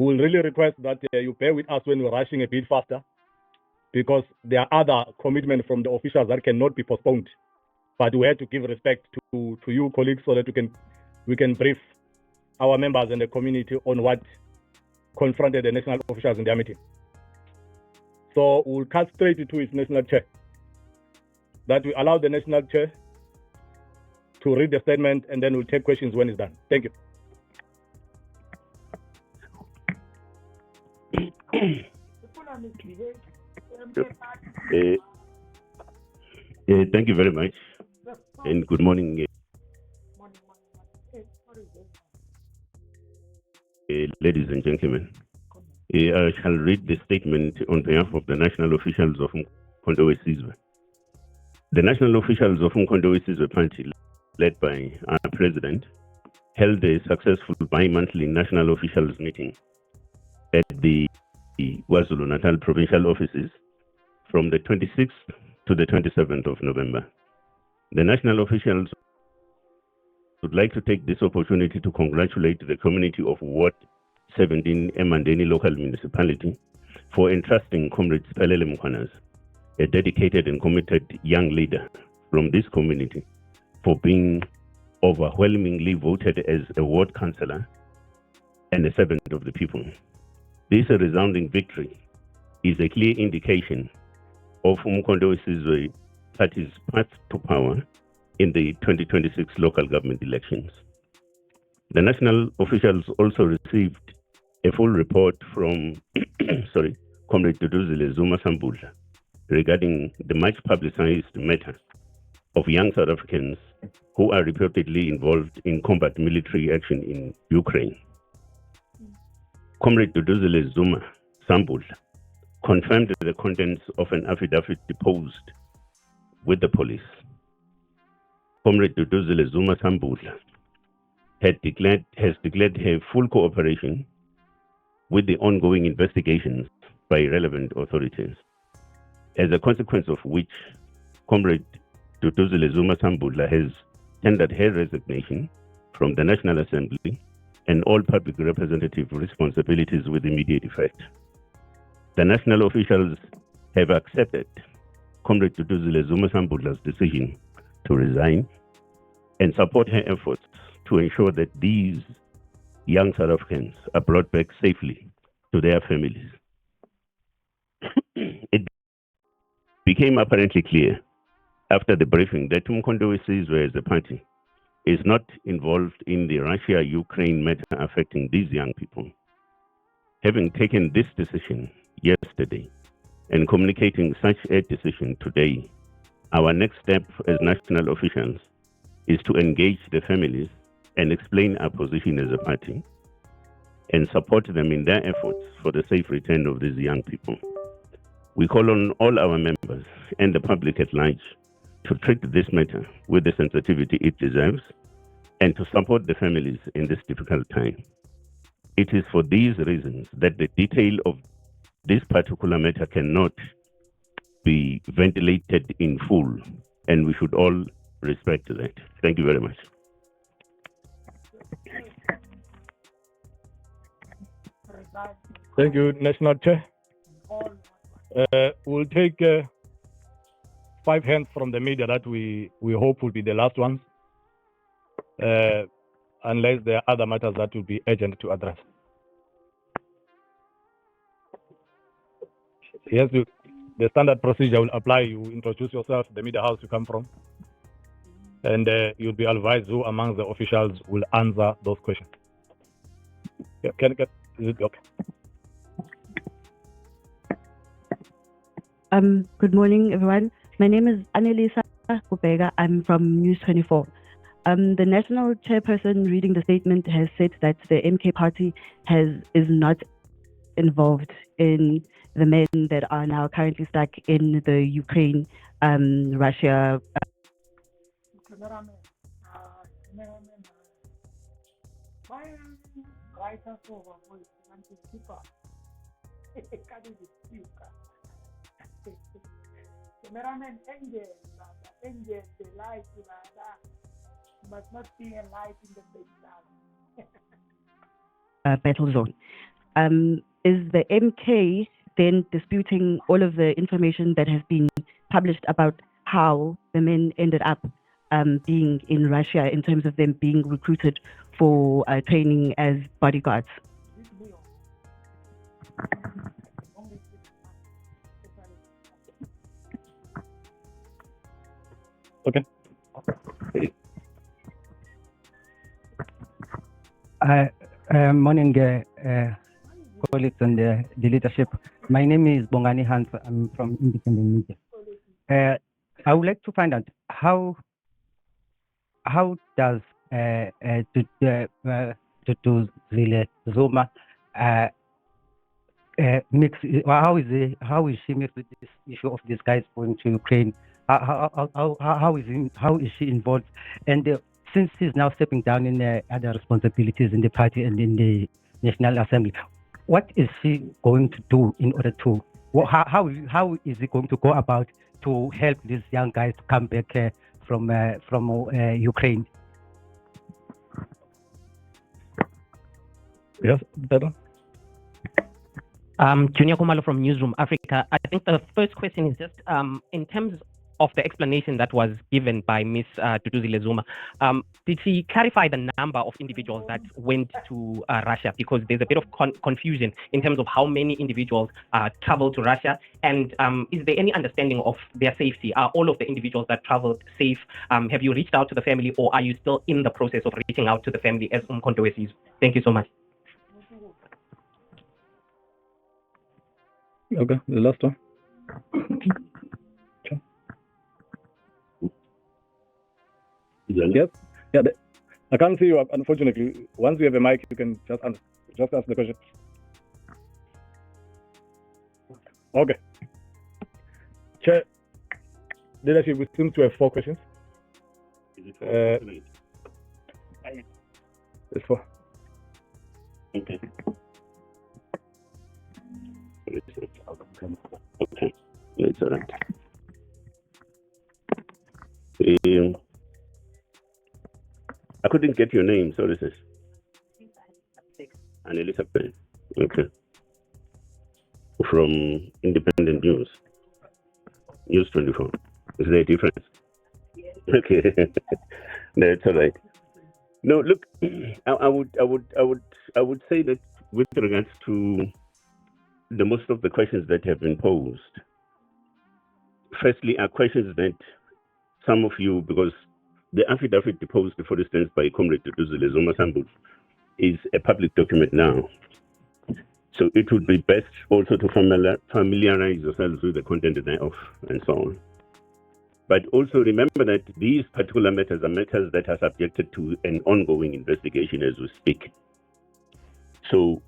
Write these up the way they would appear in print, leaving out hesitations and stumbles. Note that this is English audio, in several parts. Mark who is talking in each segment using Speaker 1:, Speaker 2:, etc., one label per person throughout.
Speaker 1: we will really request that you bear with us when we're rushing a bit faster, because there are other commitments from the officials that cannot be postponed. But we have to give respect to you, colleagues, so that we can brief our members and the community on what confronted the national officials in their meeting. So we'll cut straight to its national chair. That we allow the national chair to read the statement, and then we'll take questions when it's done. Thank you.
Speaker 2: Thank you very much, and good morning, ladies and gentlemen. I shall read the statement on behalf of the national officials of convtroversial. The national officials of convtroversial party, led by our president, held a successful bi-monthly national officials meeting at the KwaZulu-Natal provincial offices from the 26th to the 27th of November. The national officials would like to take this opportunity to congratulate the community of Ward 17 Emandeni local municipality for entrusting Comrade Pelele Mkhwanazi, a dedicated and committed young leader from this community, for being overwhelmingly voted as a ward councillor and a servant of the people. This resounding victory is a clear indication of convtroversial party's path to power in the 2026 local government elections. The national officials also received a full report from Comrade Duduzile Zuma Sambundla regarding the much publicized matter of young South Africans who are reportedly involved in combat military action in Ukraine. Comrade Duduzile Zuma Sambundla confirmed the contents of an affidavit deposed with the police. Comrade Duduzile Zuma Sambundla has declared her full cooperation with the ongoing investigations by relevant authorities, as a consequence of which Comrade Duduzile Zuma Sambundla has tendered her resignation from the National Assembly and all public representative responsibilities with immediate effect. The national officials have accepted Comrade Duduzile Zuma Sambundla's decision to resign and support her efforts to ensure that these young South Africans are brought back safely to their families. It became apparently clear after the briefing that convtroversial as a party is not involved in the Russia-Ukraine matter affecting these young people. Having taken this decision yesterday and communicating such a decision today, our next step as national officials is to engage the families and explain our position as a party and support them in their efforts for the safe return of these young people. We call on all our members and the public at large to treat this matter with the sensitivity it deserves and to support the families in this difficult time. It is for these reasons that the detail of this particular matter cannot be ventilated in full, and we should all respect that. Thank you very much.
Speaker 1: Thank you, National Chair. We'll take 5 hands from the media that we hope will be the last ones, unless there are other matters that will be urgent to address. Yes, the standard procedure will apply. You introduce yourself, the media house you come from, and you'll be advised who among the officials will answer those questions. Yeah, is it okay?
Speaker 3: Good morning, everyone. My name is Annelisa Kubega. I'm from News 24. The national chairperson reading the statement has said that the MK party is not involved in the men that are now currently stuck in the Ukraine, Russia.
Speaker 4: The light must not be a light in the big
Speaker 3: battle zone. is the MK then disputing all of the information that has been published about how the men ended up being in Russia in terms of them being recruited for training as bodyguards?
Speaker 1: Okay.
Speaker 5: Morning, colleagues and the leadership. My name is Bongani Hans. I'm from Independent Media. I would like to find out how does Duduzile-Zuma mix? How is she mixed with this issue of these guys going to Ukraine? How is she involved? And since she's now stepping down in other responsibilities in the party and in the National Assembly, what is she going to do in order to? How is it going to go about to help these young guys to come back from Ukraine?
Speaker 1: Yes, better.
Speaker 6: Junior Kumalo from Newsroom Africa. I think the first question is just in terms of the explanation that was given by Ms. Duduzile-Zuma. Did she clarify the number of individuals that went to Russia? Because there's a bit of confusion in terms of how many individuals traveled to Russia, and is there any understanding of their safety? Are all of the individuals that traveled safe? Have you reached out to the family, or are you still in the process of reaching out to the family as Controversial? Thank you so much.
Speaker 1: Okay, the last one. Yes. Yeah. I can't see you. Unfortunately, once you have a mic, you can just ask the question. Okay. Chair, leadership, we seem to have 4 questions.
Speaker 2: Is it
Speaker 1: It's 4.
Speaker 2: Okay. Okay. It's all right. I couldn't get your name, sorry, sis. Annelisa Payne. Okay. From Independent News. News 24. Is there a difference? Okay. That's all right. No, look, I would say that with regards to the most of the questions that have been posed, firstly, are questions that some of you, because the affidavit deposed, for instance, by Comrade Duduzile-Zuma is a public document now. So it would be best also to familiarize yourselves with the content thereof and so on. But also remember that these particular matters are matters that are subjected to an ongoing investigation as we speak. So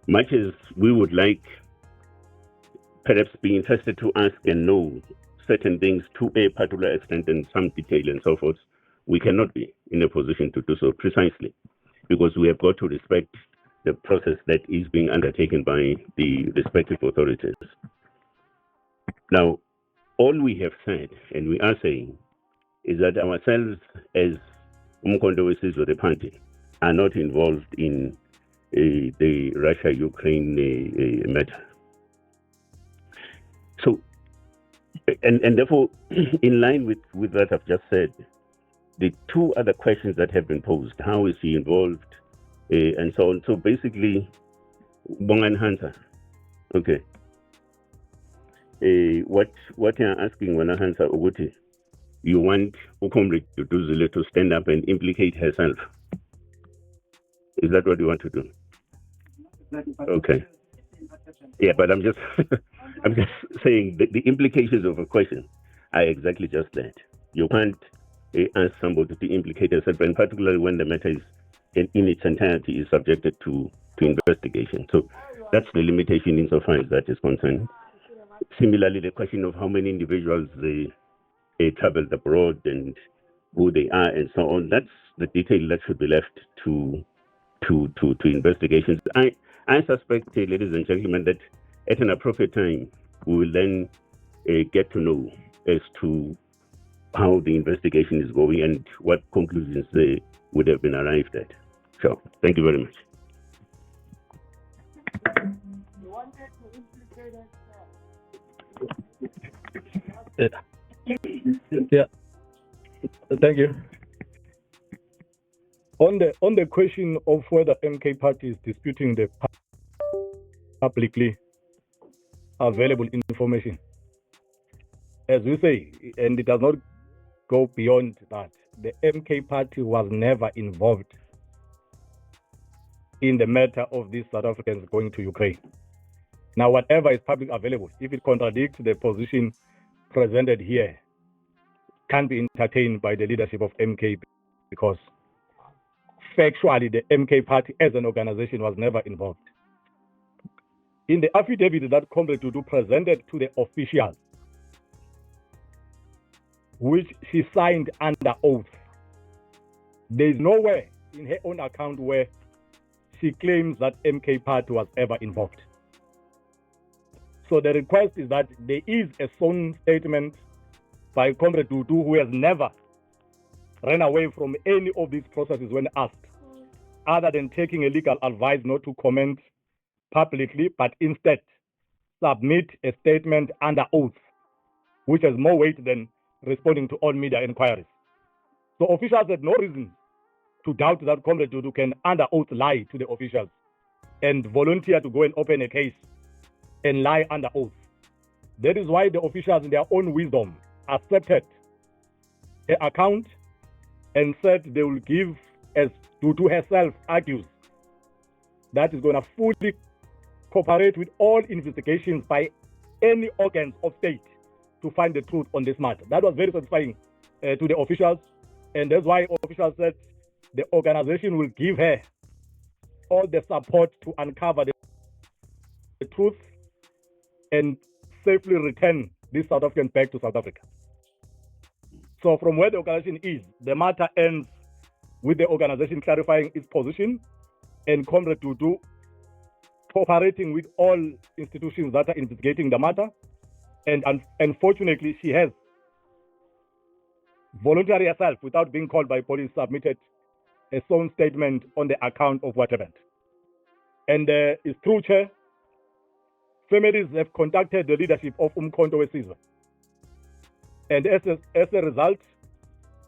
Speaker 2: much as we would like perhaps be interested to ask and know certain things to a particular extent and some detail and so forth, we cannot be in a position to do so precisely because we have got to respect the process that is being undertaken by the respective authorities. Now, all we have said and we are saying is that ourselves as Umkhonto-we-Sizwe, the party, are not involved in the Russia-Ukraine matter. So, and therefore, in line with what I've just said, the 2 other questions that have been posed, how is he involved, and so on. So basically, Bongan Hansa, okay. What you're asking, Wana Hansa Uguti, you want Comrade Duduzile to stand up and implicate herself. Is that what you want to do? Okay. Yeah, but I'm just I'm just saying that the implications of a question are exactly just that. You can't ask somebody to implicate yourself, and particularly when the matter is in its entirety is subjected to investigation. So that's the limitation insofar as that is concerned. Similarly, the question of how many individuals they traveled abroad and who they are and so on, that's the detail that should be left to investigations. I suspect, ladies and gentlemen, that at an appropriate time, we will then get to know as to how the investigation is going and what conclusions they would have been arrived at. So, thank you very much.
Speaker 1: Yeah. Thank you. On the question of whether MK Party is disputing the publicly available information, as we say, and it does not go beyond that, the MK Party was never involved in the matter of these South Africans going to Ukraine. Now, whatever is public available, if it contradicts the position presented here, can be entertained by the leadership of MK, because factually the MK Party as an organization was never involved. In the affidavit that Comrade Dudu presented to the officials, which she signed under oath, there is nowhere in her own account where she claims that MK Party was ever involved. So the request is that there is a sworn statement by Comrade Dudu, who has never ran away from any of these processes when asked, other than taking a legal advice not to comment publicly, but instead submit a statement under oath, which has more weight than responding to all media inquiries. So officials had no reason to doubt that Comrade Dudu can under oath lie to the officials and volunteer to go and open a case and lie under oath. That is why the officials, in their own wisdom, accepted the account and said they will give, as Dudu herself argues, that is going to fully cooperate with all investigations by any organs of state to find the truth on this matter. That was very satisfying to the officials, and that's why officials said the organization will give her all the support to uncover the truth and safely return this South African back to South Africa. So from where the organization is, the matter ends with the organization clarifying its position and Comrade Dudu cooperating with all institutions that are investigating the matter. And unfortunately, she has voluntarily herself, without being called by police, submitted a sworn statement on the account of what happened. And it's true, Chair, families have contacted the leadership of convtroversial. And as a result,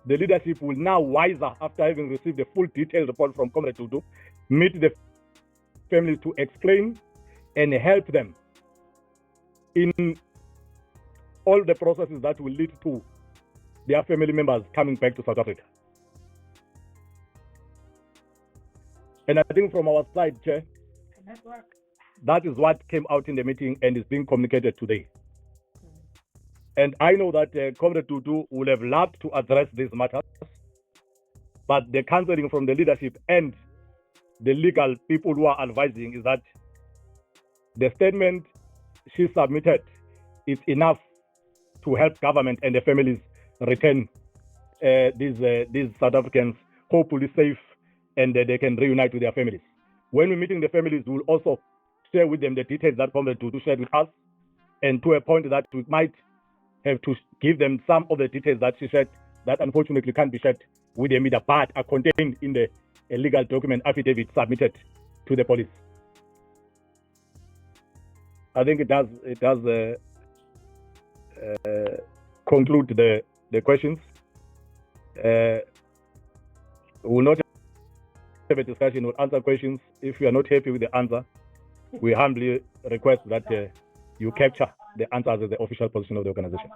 Speaker 1: the leadership will now, wiser after having received a full detailed report from Comrade Dudu, meet the families to explain and help them in all the processes that will lead to their family members coming back to South Africa. And I think from our side, Chair, that is what came out in the meeting and is being communicated today. And I know that Comrade Dudu would have loved to address these matters, but the counseling from the leadership and the legal people who are advising is that the statement she submitted is enough to help government and the families return these South Africans hopefully safe, and they can reunite with their families. When we're meeting the families, we'll also share with them the details that Comrade Dudu shared with us, and to a point that we might have to give them some of the details that she shared that unfortunately can't be shared with the media, but are contained in the legal document affidavit submitted to the police. I think it does conclude the questions. We will not have a discussion, we'll answer questions. If you are not happy with the answer, we humbly request that you capture the answers as the official position of the organization.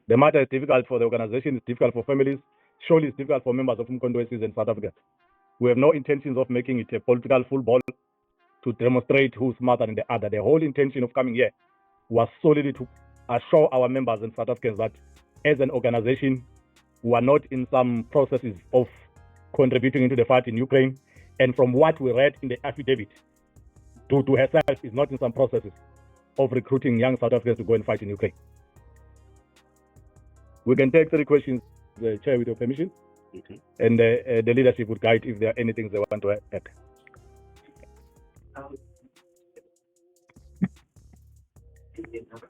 Speaker 1: The matter is difficult for the organization, it's difficult for families, surely it's difficult for members of convtroversial in South Africa. We have no intentions of making it a political football to demonstrate who's smarter than the other. The whole intention of coming here was solely to assure our members and South Africans that as an organization, we are not in some processes of contributing into the fight in Ukraine. And from what we read in the affidavit, Dudu herself is not in some processes of recruiting young South Africans to go and fight in Ukraine. We can take 3 questions, Chair, with your permission. Okay. And the leadership would guide if there are anything they want to add.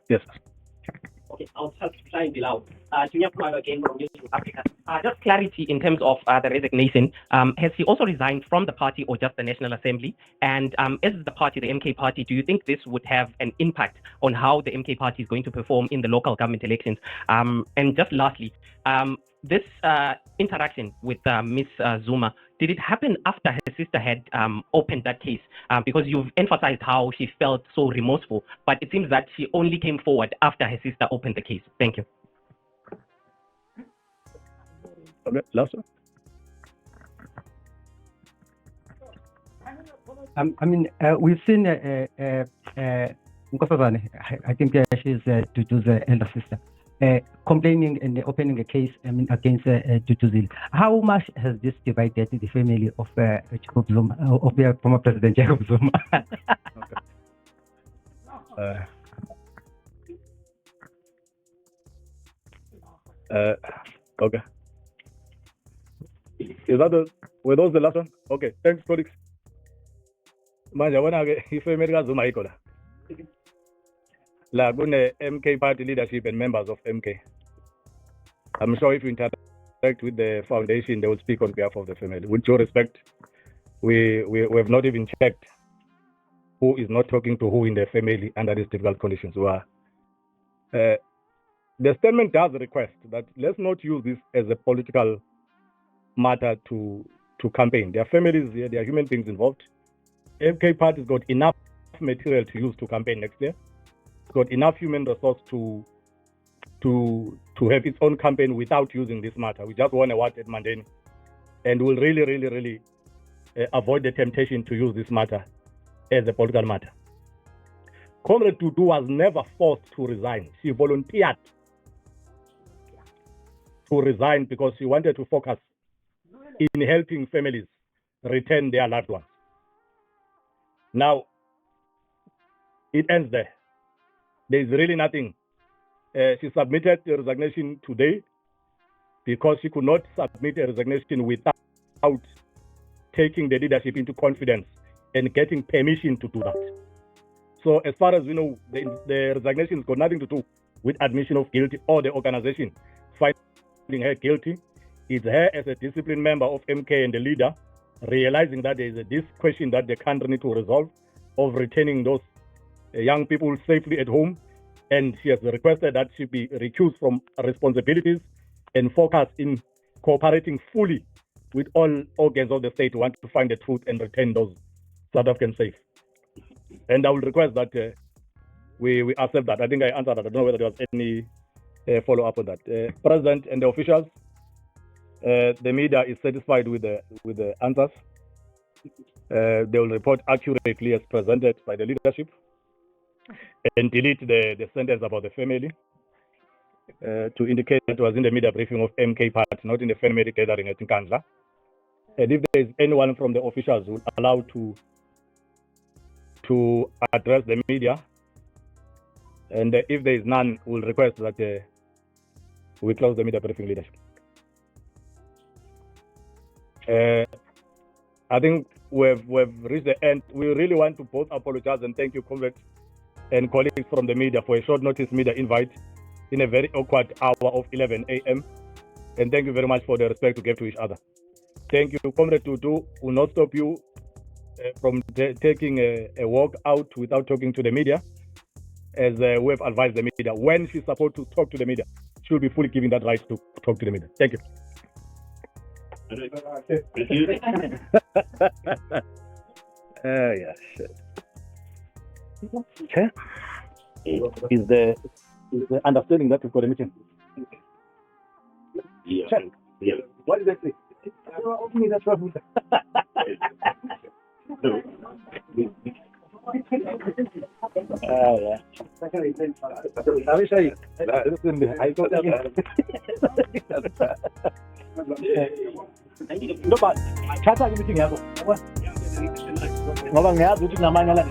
Speaker 1: Yes.
Speaker 7: Okay.
Speaker 6: I'll try and be loud. Junior Prime again from Newsroom Africa. Just clarity in terms of the resignation. Has he also resigned from the party or just the National Assembly? And as the party, the MK party, do you think this would have an impact on how the MK party is going to perform in the local government elections? And just lastly, this interaction with Ms. Zuma, did it happen after her sister had opened that case? Because you've emphasized how she felt so remorseful, but it seems that she only came forward after her sister opened the case. Thank you.
Speaker 1: Okay, last one.
Speaker 5: I mean, we've seen Nkosazane, I think she's Duduzile elder sister, complaining and opening a case against Duduzile. How much has this divided the family of Jacob Zuma, of the former President Jacob Zuma?
Speaker 1: Okay. Were those the last one? Okay, thanks, colleagues. Manje wona ke ifamily kaZuma ayikho la. La kune MK party leadership and members of MK. I'm sure if you interact with the foundation, they will speak on behalf of the family. With due respect, we have not even checked who is not talking to who in the family under these difficult conditions. The statement does request that let's not use this as a political matter to campaign. There are families here, there are human beings involved. MK party's got enough material to use to campaign next year. It's got enough human resource to have its own campaign without using this matter. We just want to watch it mundane, and we'll really avoid the temptation to use this matter as a political matter. Comrade Dudu was never forced to resign. She volunteered to resign because she wanted to focus in helping families return their loved ones. Now, it ends there. There is really nothing. She submitted the resignation today because she could not submit a resignation without taking the leadership into confidence and getting permission to do that. So as far as we know, the resignation has got nothing to do with admission of guilty or the organization finding her guilty. It's her as a disciplined member of MK and the leader realizing that there is this question that the country needs to resolve of returning those young people safely at home, and she has requested that she be recused from responsibilities and focus in cooperating fully with all organs of the state who want to find the truth and return those South Africans safe. And I will request that we accept that. I think I answered that. I don't know whether there was any follow-up on that. President and the officials, the media is satisfied with the answers. They will report accurately as presented by the leadership and delete the sentence about the family to indicate that it was in the media briefing of MK party, not in the family gathering at Nkandla. And if there is anyone from the officials who are allowed to address the media, and if there is none, we'll request that we close the media briefing leadership. I think we've reached the end. We really want to both apologize and thank you, comrades and colleagues from the media, for a short notice media invite in a very awkward hour of 11 a.m. And thank you very much for the respect you gave to each other. Thank you. Comrade Tutu will not stop you from taking a walk out without talking to the media, as we have advised the media. When she's supposed to talk to the media, she will be fully given that right to talk to the media. Thank you. Yeah, shit. Okay. Is the understanding that we've got a meeting?
Speaker 2: Yeah.
Speaker 1: Check.
Speaker 2: Yeah.
Speaker 1: What did they say? Open me that trouble. Yeah. I wish I thought no, but chatha meeting yabo. Ngoba ngiyazi ukuthi namanye la.